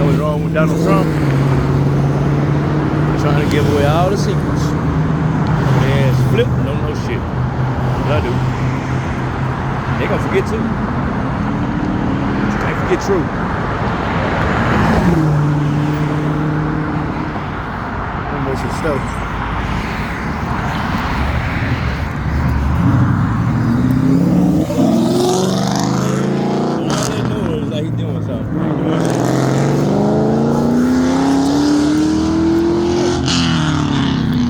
know what's wrong with Donald Trump? Trying to give away all the secrets. Ass flip, don't know shit. But I do. They gonna forget too. You can't forget true. Almost some stuff. All they know is like he doing something.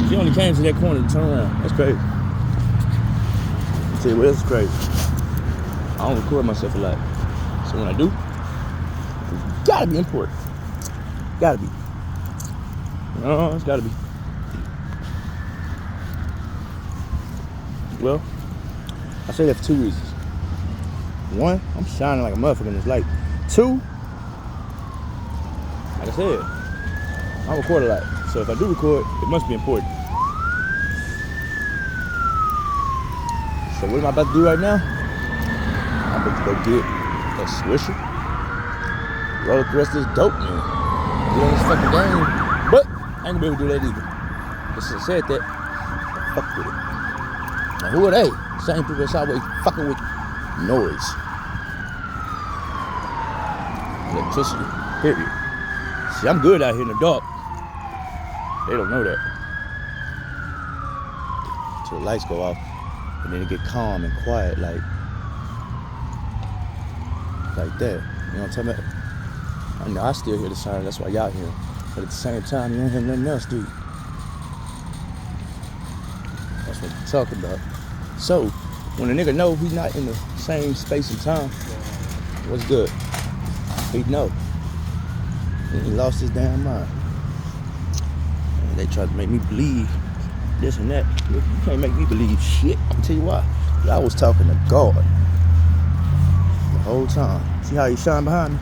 She only came to that corner to turn around. That's crazy. I'll tell you what else is crazy. I don't record myself a lot. So when I do, it's gotta be important. Gotta be. No, it's gotta be. Well, I say that for 2 reasons. One, I'm shining like a motherfucker in this light. Two, like I said, I record a lot. So if I do record, it must be important. So what am I about to do right now? I'm about to go get a Swisher. Roll up the rest of this dope, man. Get on this fucking game. But I ain't gonna be able to do that either. But since I said that, fuck with it. Now who are they? Same people that's always fucking with noise. Electricity, period. See, I'm good out here in the dark. They don't know that. Till the lights go off, and then it get calm and quiet, like that. You know what I'm talking about? I know I still hear the siren, that's why y'all hear it. But at the same time, you don't hear nothing else, do you? That's what I'm talking about. So, when a nigga know he's not in the same space and time, what's good? He know. And he lost his damn mind. And they tried to make me believe this and that. You can't make me believe shit. I'll tell you why. I was talking to God the whole time. See how he shine behind me?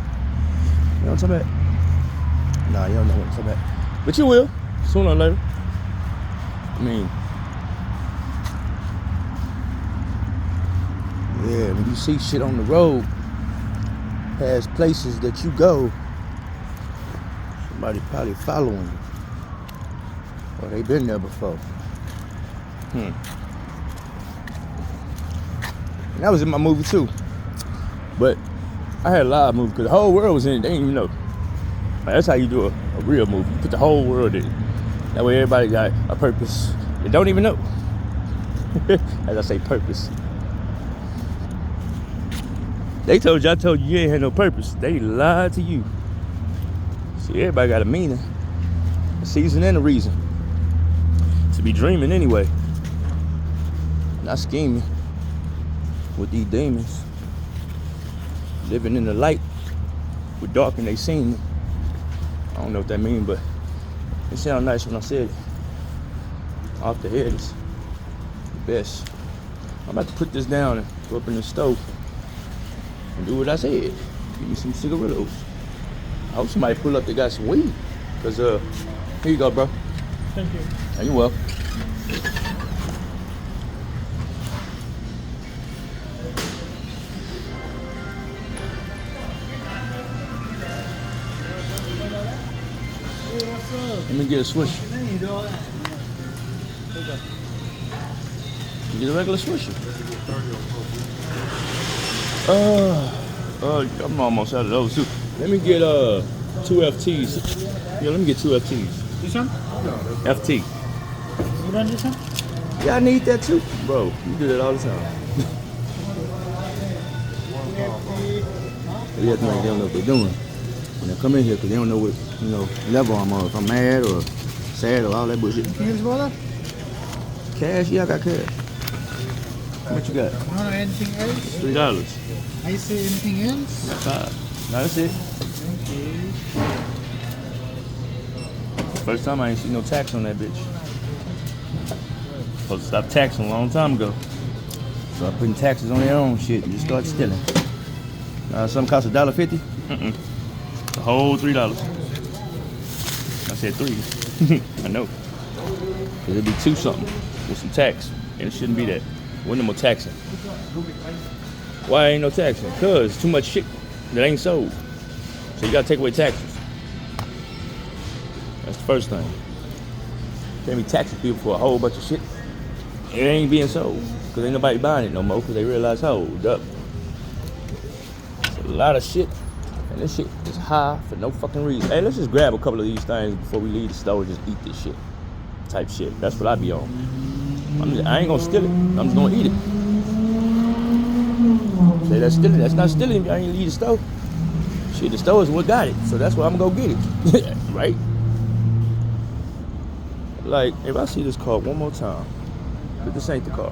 You know what I'm talking about? Nah, you don't know what I'm talking about. But you will, sooner or later. I mean, yeah, when you see shit on the road, past places that you go, somebody probably following you. Or they been there before. And that was in my movie too. But I had a lot of movies because the whole world was in it. They didn't even know. Like, that's how you do a real movie. You put the whole world in it. That way everybody got a purpose. They don't even know. As I say, purpose. They told you, I told you you ain't had no purpose. They lied to you. See, everybody got a meaning, a season and a reason. To be dreaming anyway. Not scheming with these demons. Living in the light with dark and they seen me. I don't know what that means, but it sounded nice when I said it. Off the head is the best. I'm about to put this down and go up in the stove and do what I said. Give me some cigarillos. I hope somebody pull up that got some weed. Cause here you go, bro. Thank you. Are you welcome? Let me get a Swisher. Get a regular Swisher. I'm almost out of those too. Let me get 2 FTs. Yeah, let me get 2 FTs. This one? FT. You want this one? Yeah, I need that too. Bro, you do that all the time. They have to make them know what they're doing when they come in here because they don't know what, level I'm on. If I'm mad or sad or all that bullshit. Anything else, brother? Cash? Yeah, I got cash. How much you got? Anything else? $3. I say anything else? Got 5. No, that's it. Okay. First time I ain't seen no tax on that bitch. Supposed to stop taxing a long time ago. Start putting taxes on their own shit and just start stealing. Something costs $1.50? The whole $3. I said 3. I know. Cause it'd be 2 something with some tax. And it shouldn't be that. When no more taxing. Why ain't no taxing? Cause too much shit that ain't sold. So you gotta take away taxes. That's the first thing. Can't be taxing people for a whole bunch of shit. It ain't being sold. Because ain't nobody buying it no more because they realize, hold up. It's a lot of shit. And this shit is high for no fucking reason. Hey, let's just grab a couple of these things before we leave the store and just eat this shit. Type shit. That's what I be on. I ain't gonna steal it. I'm just gonna eat it. Say that's stealing. That's not stealing if I ain't leave the store. Shit, the store is what got it. So that's why I'm gonna go get it. Right? Like, if I see this car one more time, but this ain't the car.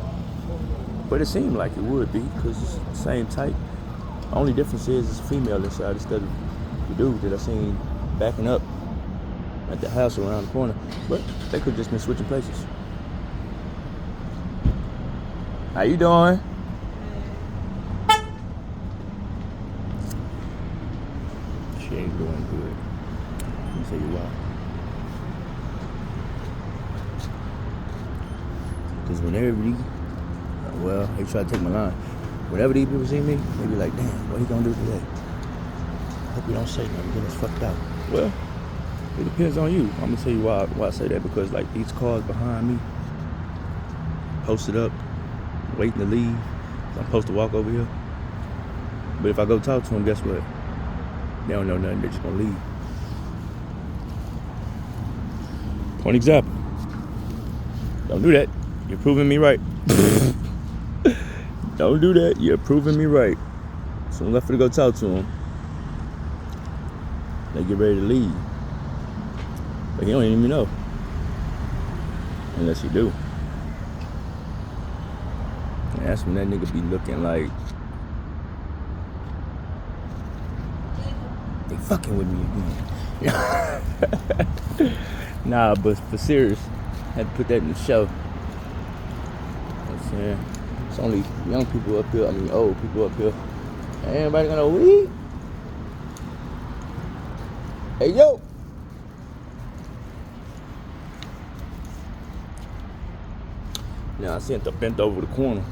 But it seemed like it would be, because it's the same type. Only difference is it's a female inside instead of the dude that I seen backing up at the house around the corner. But they could just been switching places. How you doing? She ain't doing good. Let me tell you why. Because whenever they try to take my line. Whenever these people see me, they be like, damn, what he gonna do today? Hope you don't say nothing, get us fucked out. Well, it depends on you. I'm gonna tell you why I say that, because like these cars behind me, posted up, waiting to leave. I'm supposed to walk over here. But if I go talk to them, guess what? They don't know nothing, they're just gonna leave. Point example. Don't do that. You're proving me right. Don't do that. You're proving me right. So I'm left to go talk to him. They get ready to leave. But he don't even know. Unless he do. And that's when that nigga be looking like they fucking with me again. Nah, but for serious, I had to put that in the show. I'm saying, it's only young people up here, old people up here. Ain't anybody gonna weed? Hey, yo! Now I seen the bent over the corner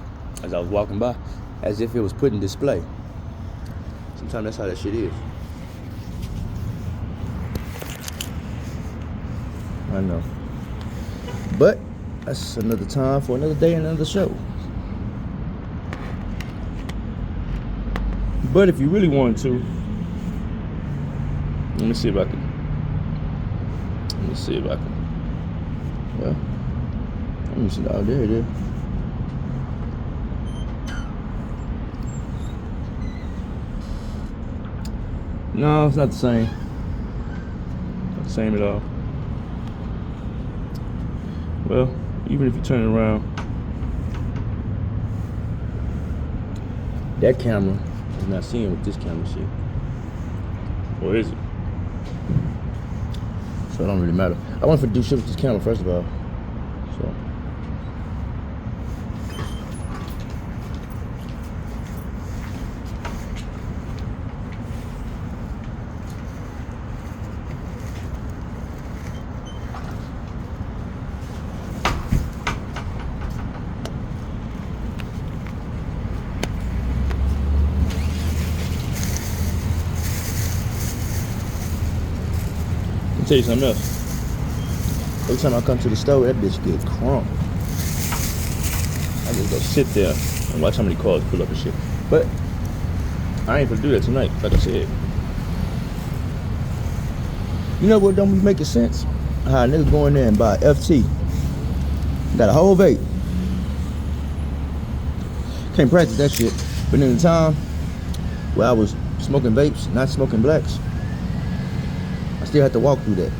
as I was walking by, as if it was put in display. Sometimes that's how that shit is. I know. But that's another time for another day, another show. But if you really want to, let me see if I can. Well, let me see. Oh, there it is. No, it's not the same. Not the same at all. Well, even if you turn it around, that camera is not seeing what this camera sees. Or is it? So it don't really matter. I want to do shit with this camera first of all. So. Tell you something else. Every time I come to the store, that bitch get crunk. I just go sit there and watch how many cars pull up and shit. But I ain't gonna do that tonight, like I said. You know what don't be making sense? How a nigga go in there and buy FT. Got a whole vape. Can't practice that shit. But in the time where I was smoking vapes, not smoking blacks, still have to walk through that.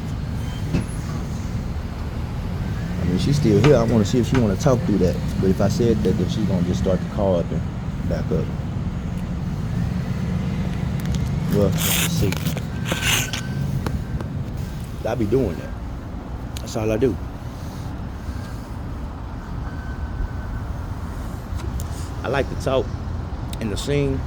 I mean, she's still here. I want to see if she want to talk through that. But if I said that, then she's gonna just start the car up and back up. Well, let's see. I be doing that. That's all I do. I like to talk in the scene,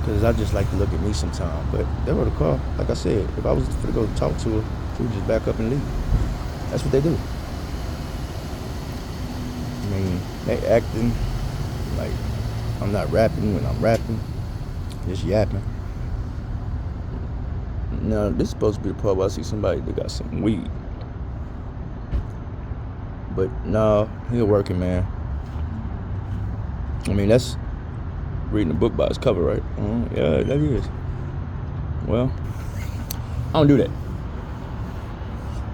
because I just like to look at me sometimes. But they were the car. Like I said, if I was to go talk to her, she would just back up and leave. That's what they do. I mean, they acting like I'm not rapping when I'm rapping. Just yapping. Now, this is supposed to be the part where I see somebody that got some weed. But no, he working, man. I mean, that's reading the book by its cover, right? Yeah, that is. Well, I don't do that.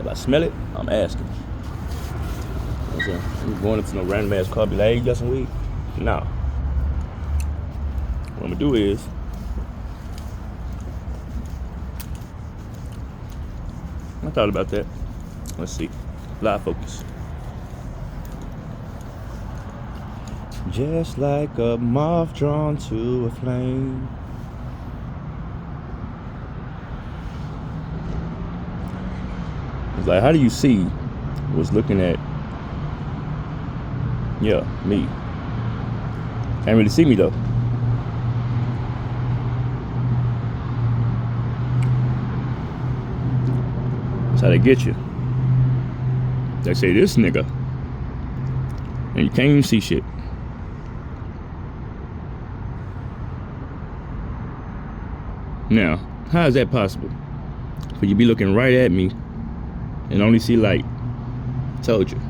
If I smell it, I'm asking. You know what I'm saying? I'm going up to no random ass car, be like, hey, you got some weed? No. What I'm gonna do is, I thought about that. Let's see. Live focus. Just like a moth drawn to a flame. It's like, how do you see what's looking at, yeah, me? Can't really see me though. That's how they get you. They say this nigga, and you can't even see shit. Now, how is that possible? For you be looking right at me and only see light. Told you.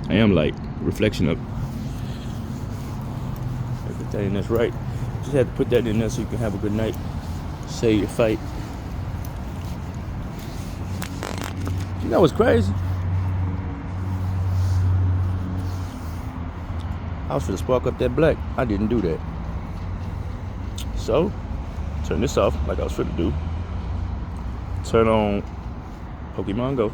I am light. Reflection of it. Put that in, that's right. Just had to put that in there so you can have a good night. Say your fight. You know what's crazy? I was finna spark up that black. I didn't do that. So, turn this off like I was finna do. Turn on Pokemon Go.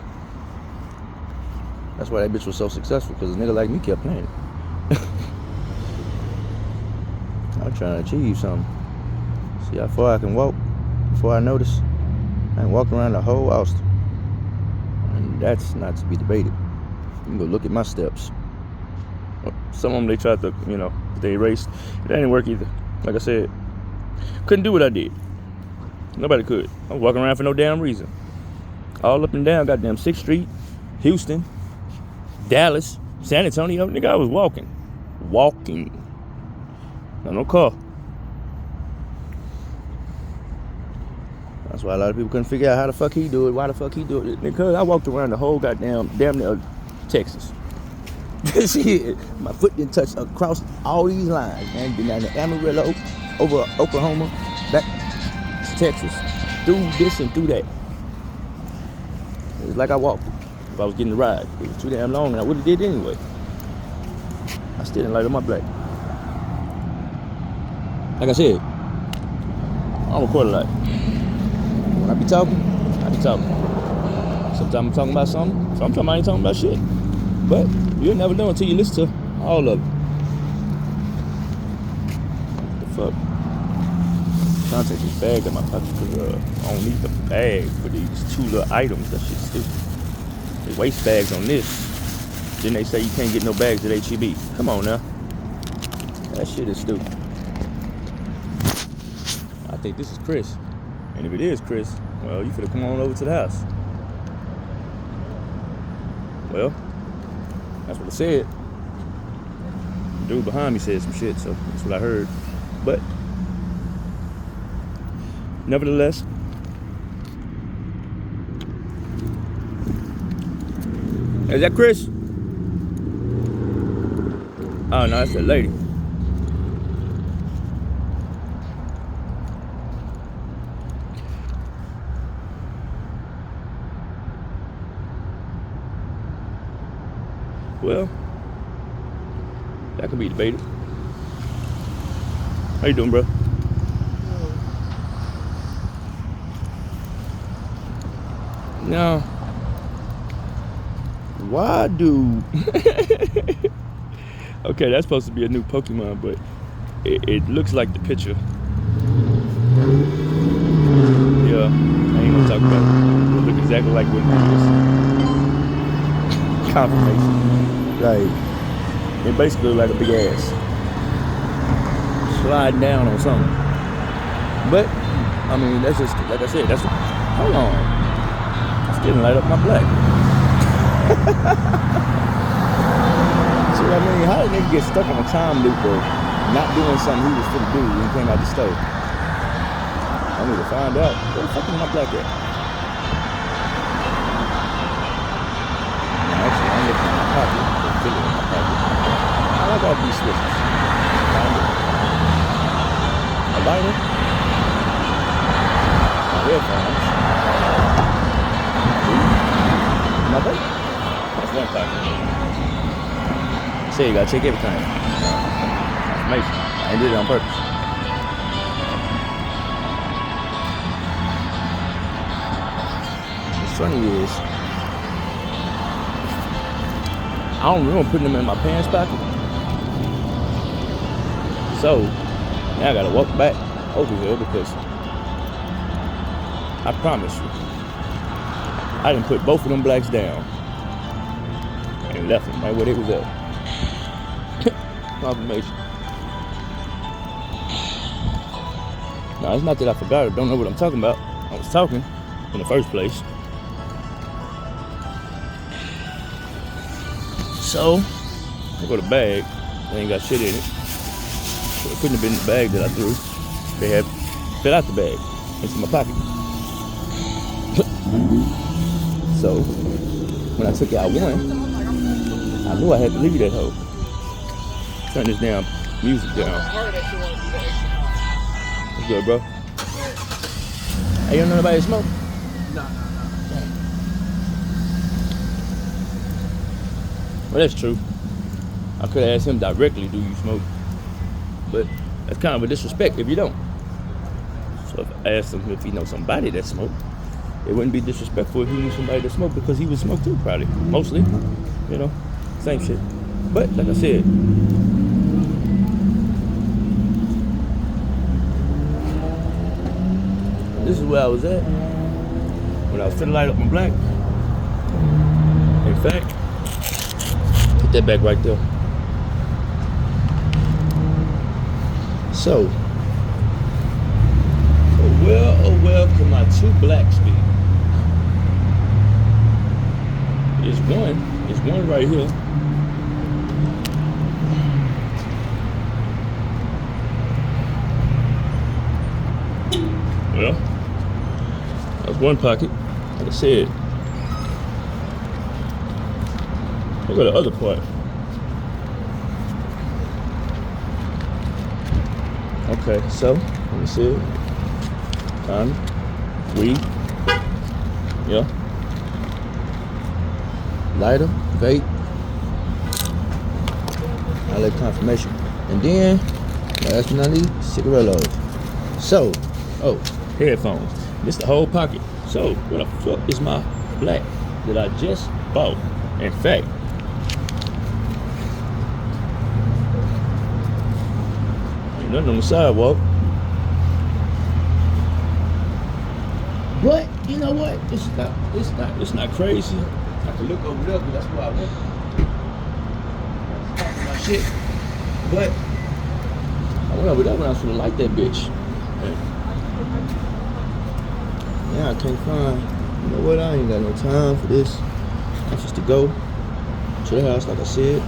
That's why that bitch was so successful, because a nigga like me kept playing it. I'm trying to achieve something. See how far I can walk before I notice. I ain't walking around the whole Austin. And that's not to be debated. You can go look at my steps. Some of them they tried to, they erased. It didn't work either. Like I said, couldn't do what I did. Nobody could. I'm walking around for no damn reason. All up and down goddamn 6th Street, Houston, Dallas, San Antonio. Nigga, I was walking. No car. That's why a lot of people couldn't figure out how the fuck he do it. Why the fuck he do it? Because I walked around the whole damn near Texas. Shit, my foot didn't touch across all these lines, man. Been down to Amarillo, over Oklahoma, back to Texas, through this and through that. It was like I walked if I was getting the ride. It was too damn long, and I would have did it anyway. I still didn't light up my black. Like I said, I don't record a lot. When I be talking, I be talking. Sometimes I'm talking about something, sometimes I ain't talking about shit. But you'll never know until you listen to all of it. What the fuck? I'm trying to take this bag out of my pocket because I don't need the bag for these 2 little items. That shit's stupid. They waste bags on this. Then they say you can't get no bags at HEB. Come on now. That shit is stupid. I think this is Chris. And if it is Chris, well, you finna come on over to the house. Well, that's what I said. The dude behind me said some shit, so that's what I heard. But nevertheless, is that Chris? Oh no, that's that lady. Well, that could be debated. How you doing, bro? Now, why do... Okay, that's supposed to be a new Pokemon, but it looks like the picture. Yeah, I ain't gonna talk about it. It look exactly like what it is. Confirmation. Like, it basically look like a big ass sliding down on something. But I mean, that's just like I said. That's hold on. I still didn't light up my black. See what I mean? How did nigga get stuck in a time loop of not doing something he was finna do when he came out the stove? I need to find out. Where the fuck is my black at? pocket. They feel it in my pocket. All I gotta be switches. A lighter. My headphones. My vape. That's one pocket. Say you gotta check everything. Information. I did it on purpose. What's funny is I don't remember putting them in my pants pocket. So now I gotta walk back over here because I promise you I done put both of them blacks down and left them right where they was at. Confirmation. Now it's not that I forgot or don't know what I'm talking about. I was talking in the first place. So I go to the bag. They ain't got shit in it. So it couldn't have been the bag that I threw. They had fell out the bag into my pocket. So when I took out one, I knew I had to leave that hoe. Turn this damn music down. What's good, bro? Hey, you don't know nobody smoke? No. Well, that's true. I could have asked him directly, do you smoke? But that's kind of a disrespect if you don't. So if I asked him if he knows somebody that smoked, it wouldn't be disrespectful if he knew somebody that smoked because he would smoke too, probably. Mostly, you know, same shit. But like I said, this is where I was at when I was finna light up my black. In fact, put that back right there. So, oh well, can my two blacks be? It's one right here. Well, that's one pocket. Like I said, look at the other part. Okay, so let me see it. Weed. Yeah. Lighter, vape. I like confirmation. And then, last but not least, cigarillos. So, headphones. This the whole pocket. So, what the fuck is my black that I just bought? In fact, ain't nothing on the sidewalk. But you know what? It's not crazy. I can look over there because that's where I went. My shit. But I went over there when I was gonna light that bitch. Yeah, I can't find. You know what? I ain't got no time for this. I'm just to go to the house, like I said.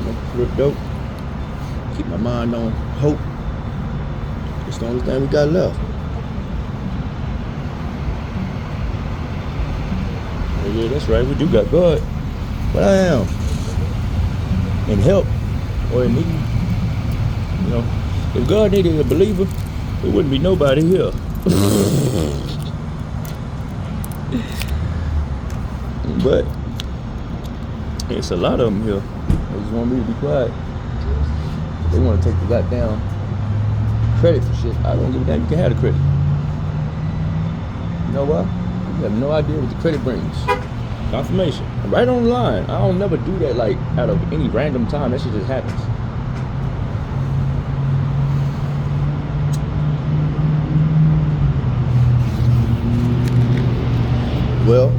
Smoke rip dope. Keep my mind on hope. It's the only thing we got left. Yeah, that's right, we do got God. But I am in help or in need. You know, if God needed a believer, there wouldn't be nobody here. But it's a lot of them here. They just want me to be quiet. They want to take the goddamn credit for shit. I don't give a damn. You can have the credit. You know what? You have no idea what the credit brings. Confirmation. Right on the line. I don't never do that like out of any random time. That shit just happens. Well,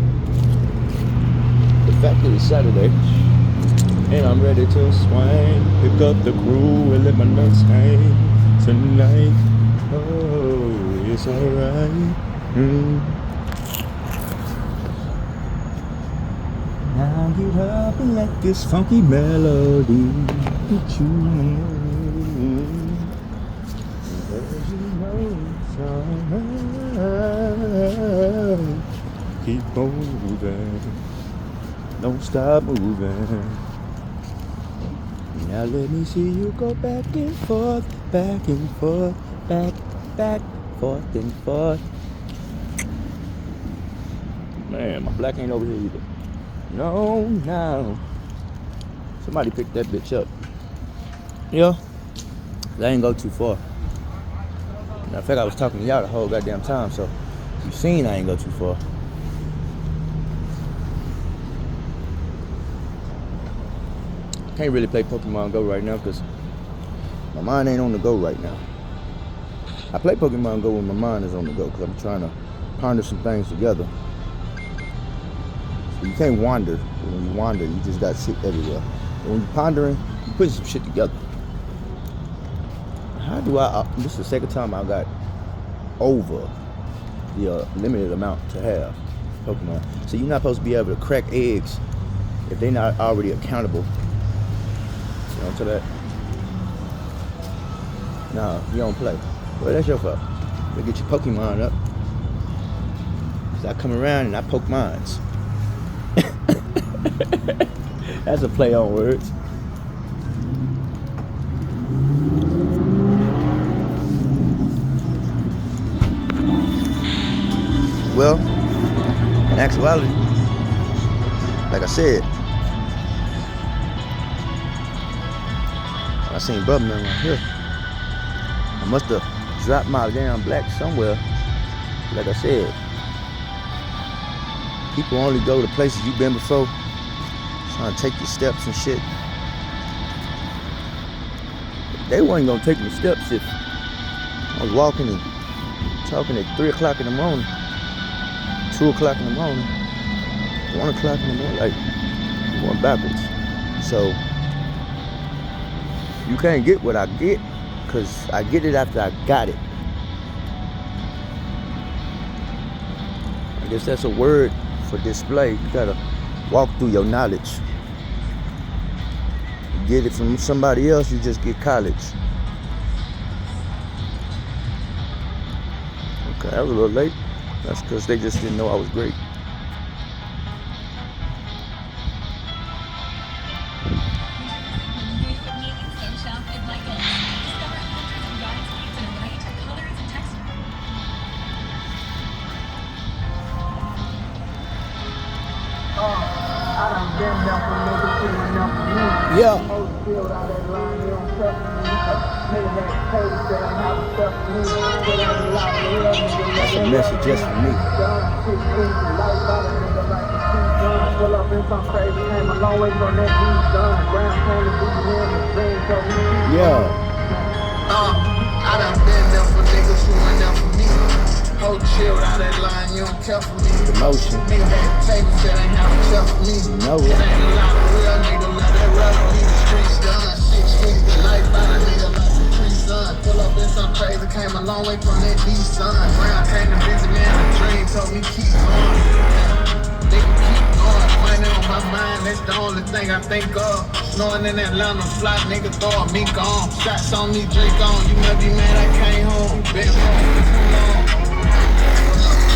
the fact that it's Saturday and I'm ready to swing, pick up the crew and let my nuts hang tonight. Oh, it's alright. Now get up and let this funky melody hit you. Cause you know it's alright. Keep moving. Don't stop moving. Now let me see you go back and forth, back and forth, back, forth and forth. Man, my black ain't over here either. No. Somebody picked that bitch up. Yeah. I ain't go too far. Matter of fact, I was talking to y'all the whole goddamn time, so you seen I ain't go too far. Can't really play Pokemon Go right now because my mind ain't on the go right now. I play Pokemon Go when my mind is on the go because I'm trying to ponder some things together. So you can't wander. When you wander, you just got shit everywhere. And when you're pondering, you put some shit together. How do this is the second time I got over the limited amount to have Pokemon. So you're not supposed to be able to crack eggs if they're not already accountable. You know to that? No, you don't play. Well, that's your fault. You get your Pokemon up. So I come around and I poke mines. That's a play on words. Well, in actuality, like I said, I seen Bubman right here. I must have dropped my damn black somewhere. Like I said, people only go to places you've been before, trying to take your steps and shit. They wasn't gonna take my steps if I was walking and talking at 3 o'clock in the morning, 2 o'clock in the morning, 1 o'clock in the morning, like going backwards. So you can't get what I get, because I get it after I got it. I guess that's a word for display. You gotta walk through your knowledge. You get it from somebody else, you just get college. Okay, I was a little late. That's because they just didn't know I was great. Yeah. That's a message just for me. Yeah. I done been there for niggas who ain't there for me. Hold chill out that line, you don't care for me. Emotion. Nigga had tape said ain't have a check for me. You know it. It ain't a lot of real nigga, let that rap me. The streets done, 6 weeks, the life out of nigga like the tree sun. Pull up in some crazy, came a long way from that D sun. Brown came to visit me in a dream, told me keep going. Nigga keep going, money on my mind, that's the only thing I think of. Snowing in Atlanta, fly nigga, throw a mink on. Shots on me, drink on, you must be mad I came home. Been home for too long.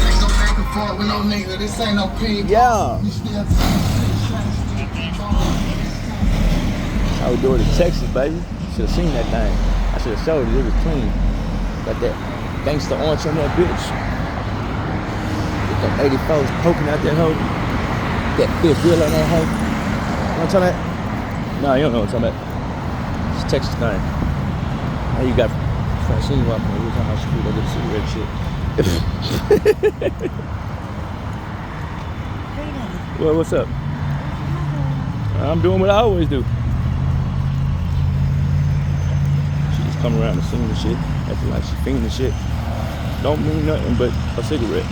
Ain't no back and forth with no nigga, this ain't no ping. Yeah. I was doing it in Texas, baby. Should have seen that thing. I should have showed it. It was clean. Got that gangster orange on that bitch. Get them 84s poking out that hoe. That fifth wheel on that hoe. You know what I'm talking about? No, you don't know what I'm talking about. It's a Texas thing. Now you got Francine walking every time I shoot. I get cigarette shit. Well, what's up? I'm doing what I always do. She just come around and sing the shit, acting like she fiending shit. Don't mean nothing but a cigarette.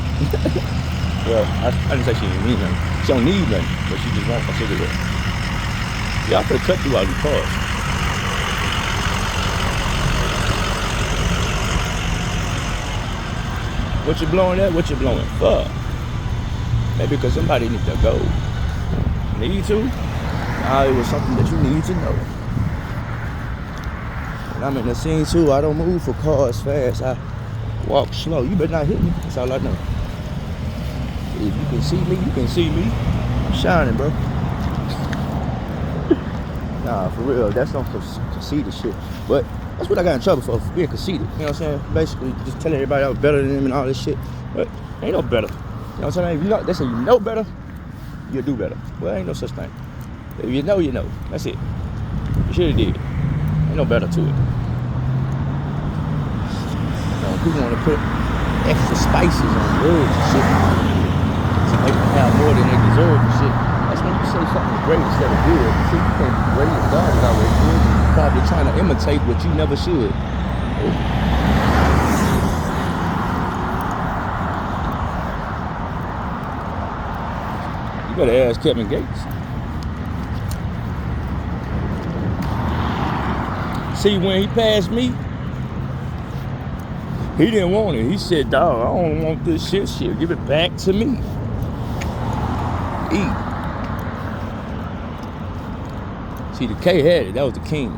Well, I didn't say she didn't mean nothing. She don't need nothing, but she just wants a cigarette. Y'all could cut through all these cars. What you blowing at? What you blowing for? Maybe because somebody needs to go. Need to? It was something that you need to know. When I'm in the scene too, I don't move for cars fast. I walk slow. You better not hit me. That's all I know. If you can see me, you can see me. I'm shining, bro. Nah, for real, that's some conceited shit. But that's what I got in trouble for being conceited. You know what I'm saying? Basically, just telling everybody I was better than them and all this shit. But ain't no better. You know what I'm saying? If you know, they say you know better, you'll do better. Well, ain't no such thing. If you know, you know. That's it. You should have did. Ain't no better to it. People want to put extra spices on words and shit to make them have more than they deserve and shit. That's when you say something great instead of good. See, you can't be great if God is already good. You're probably trying to imitate what you never should. You better ask Kevin Gates. See, when he passed me, he didn't want it. He said, dawg, I don't want this shit. Give it back to me. Eat. See, the K had it. That was the king.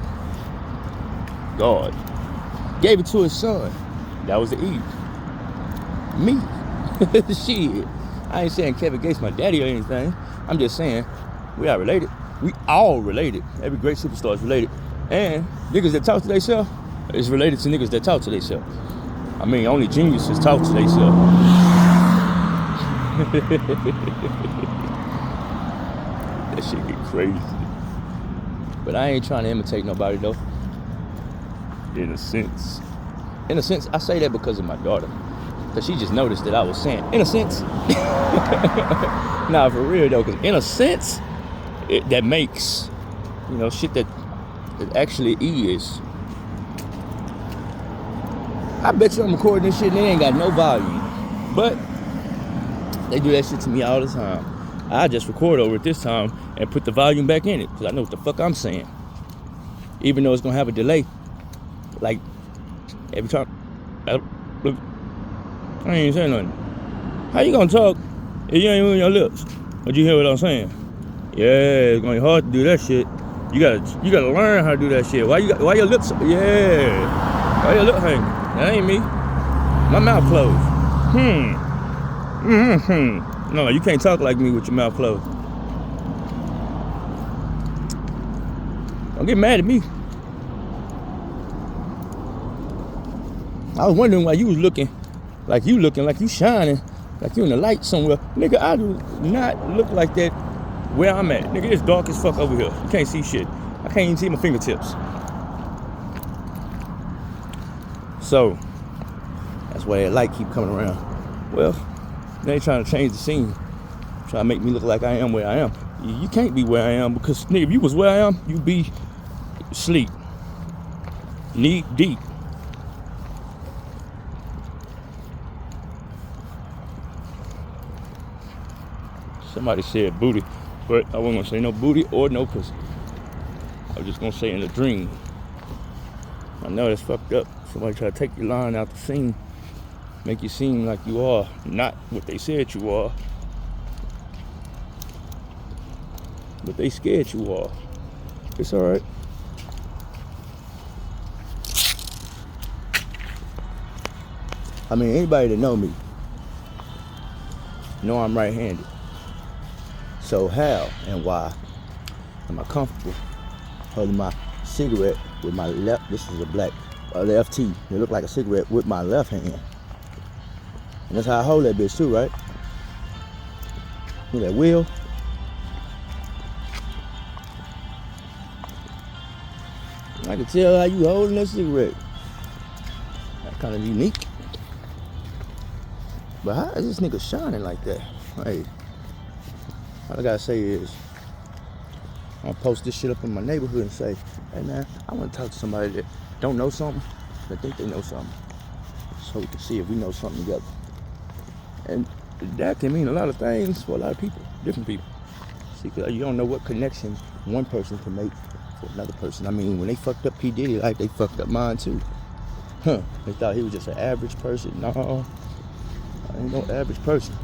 God. Gave it to his son. That was the Eve. Me. Shit. I ain't saying Kevin Gates my daddy or anything. I'm just saying we are related. We all related. Every great superstar is related. And niggas that talk to themselves is related to niggas that talk to themselves. I mean, only geniuses talk to themselves. That shit get crazy. But I ain't trying to imitate nobody though. In a sense, I say that because of my daughter. Cause she just noticed that I was saying, in a sense. Nah, for real though, cause in a sense, that makes, shit that it actually is. I bet you I'm recording this shit and they ain't got no volume. But they do that shit to me all the time. I just record over it this time and put the volume back in it because I know what the fuck I'm saying. Even though it's gonna have a delay. Like every time I ain't saying nothing. How you gonna talk if you ain't moving your lips? But you hear what I'm saying? Yeah, it's gonna be hard to do that shit. You gotta learn how to do that shit. Why your lips? Yeah. Why your lip hanging? That ain't me. My mouth closed. No, you can't talk like me with your mouth closed. Don't get mad at me. I was wondering why you was looking like you shining, like you in the light somewhere. Nigga, I do not look like that where I'm at. Nigga, it's dark as fuck over here. You can't see shit. I can't even see my fingertips. So, that's why that light keep coming around. Well, they ain't trying to change the scene. Trying to make me look like I am where I am. You can't be where I am because, nigga, if you was where I am, you'd be asleep. Knee deep. Somebody said booty, but I wasn't gonna say no booty or no pussy. I was just gonna say in a dream. I know that's fucked up. Somebody try to take your line out the scene, make you seem like you are not what they said you are, but they scared you are. It's all right. I mean, anybody that know me know I'm right-handed. So how and why am I comfortable holding my cigarette with my left? This is a black FT. It look like a cigarette with my left hand. And that's how I hold that bitch too, right? Look at that wheel. I can tell how you holding that cigarette. That's kind of unique. But how is this nigga shining like that? Hey, all I gotta say is, I'm gonna post this shit up in my neighborhood and say, hey man, I wanna talk to somebody that don't know something, but think they know something. So we can see if we know something together. And that can mean a lot of things for a lot of people, different people. See, cause you don't know what connection one person can make for another person. I mean, when they fucked up P. Diddy, like they fucked up mine too. They thought he was just an average person. No, I ain't no average person.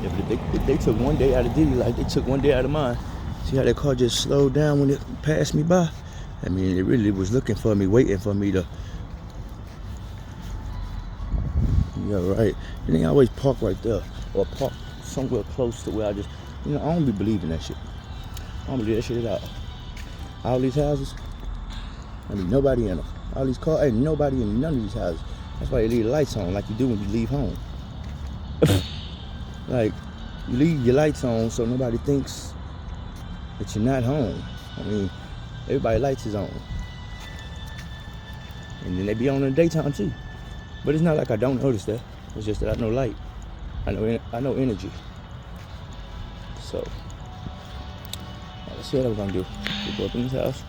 Yeah, but if they took one day out of Diddy, like they took one day out of mine. See how that car just slowed down when it passed me by? I mean, it really was looking for me, waiting for me to. Yeah, right. Then they always park right there, or park somewhere close to where I just You know, I don't be believing that shit. I don't believe that shit at all. All these houses, I mean, nobody in them. All these cars, ain't nobody in none of these houses. That's why they leave the lights on like you do when you leave home. Like, you leave your lights on so nobody thinks that you're not home. I mean, everybody's lights is on. And then they be on in the daytime too. But it's not like I don't notice that. It's just that I know light. I know energy. So, let's see what I'm gonna do. We go up in this house.